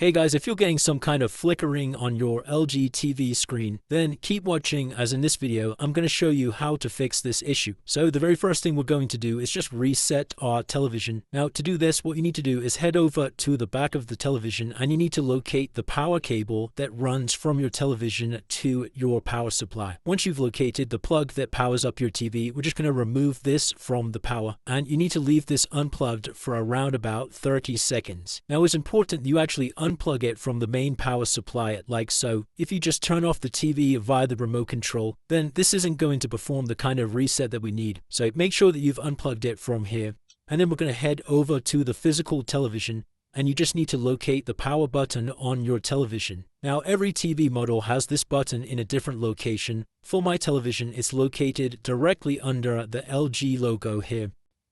Hey guys, if you're getting some kind of flickering on your LG TV screen, then keep watching, as in this video, I'm going to show you how to fix this issue. So the very first thing we're going to do is just reset our television. Now to do this, what you need to do is head over to the back of the television and you need to locate the power cable that runs from your television to your power supply. Once you've located the plug that powers up your TV, we're just going to remove this from the power and you need to leave this unplugged for around about 30 seconds. Now it's important that you actually unplug it from the main power supply like so. If you just turn off the TV via the remote control, then this isn't going to perform the kind of reset that we need. So make sure that you've unplugged it from here. And then we're going to head over to the physical television and you just need to locate the power button on your television. Now every TV model has this button in a different location. For my television, it's located directly under the LG logo here.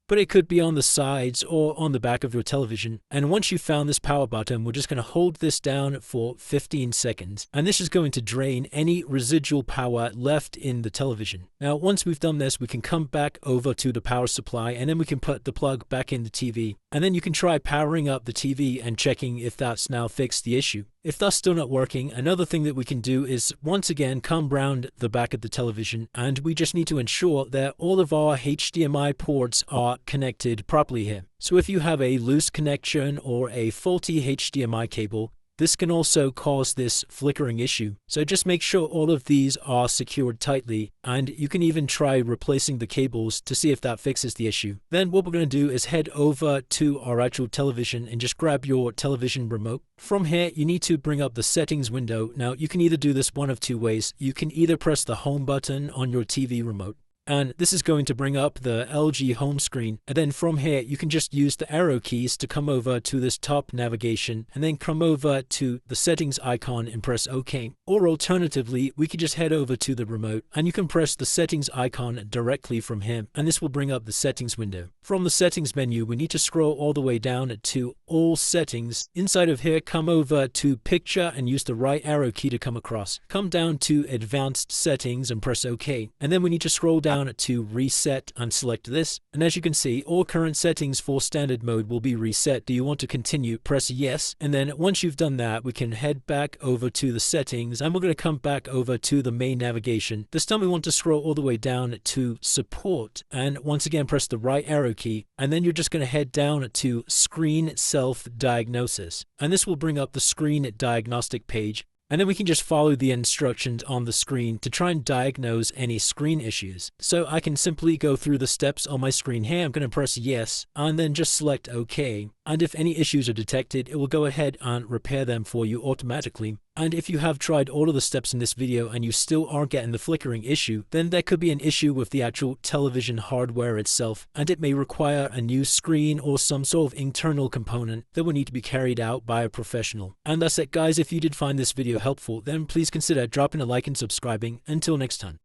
But it could be on the sides or on the back of your television. And once you've found this power button, we're just going to hold this down for 15 seconds. And this is going to drain any residual power left in the television. Now, once we've done this, we can come back over to the power supply and then we can put the plug back in the TV. And then you can try powering up the TV and checking if that's now fixed the issue. If that's still not working, another thing that we can do is once again come round the back of the television and we just need to ensure that all of our HDMI ports are connected properly here. So if you have a loose connection or a faulty HDMI cable, this can also cause this flickering issue. So just make sure all of these are secured tightly, and you can even try replacing the cables to see if that fixes the issue. Then what we're going to do is head over to our actual television and just grab your television remote. From here, you need to bring up the settings window. Now you can either do this one of two ways. You can either press the home button on your TV remote, and this is going to bring up the LG home screen. And then from here, you can just use the arrow keys to come over to this top navigation and then come over to the settings icon and press OK. Or alternatively, we could just head over to the remote and you can press the settings icon directly from here. And this will bring up the settings window. From the settings menu, we need to scroll all the way down to all settings. Inside of here, come over to picture and use the right arrow key to come across. Come down to advanced settings and press OK. And then we need to scroll down to reset and select this. And as you can see, all current settings for standard mode will be reset. Do you want to continue? Press yes. And then once you've done that, we can head back over to the settings and we're going to come back over to the main navigation. This time we want to scroll all the way down to support and once again press the right arrow key. And then you're just going to head down to screen self-diagnosis. And this will bring up the screen diagnostic page. And then we can just follow the instructions on the screen to try and diagnose any screen issues. So I can simply go through the steps on my screen here. I'm going to press yes and then just select OK. And if any issues are detected, it will go ahead and repair them for you automatically. And if you have tried all of the steps in this video and you still aren't getting the flickering issue, then there could be an issue with the actual television hardware itself, and it may require a new screen or some sort of internal component that will need to be carried out by a professional. And that's it guys. If you did find this video helpful, then please consider dropping a like and subscribing. Until next time.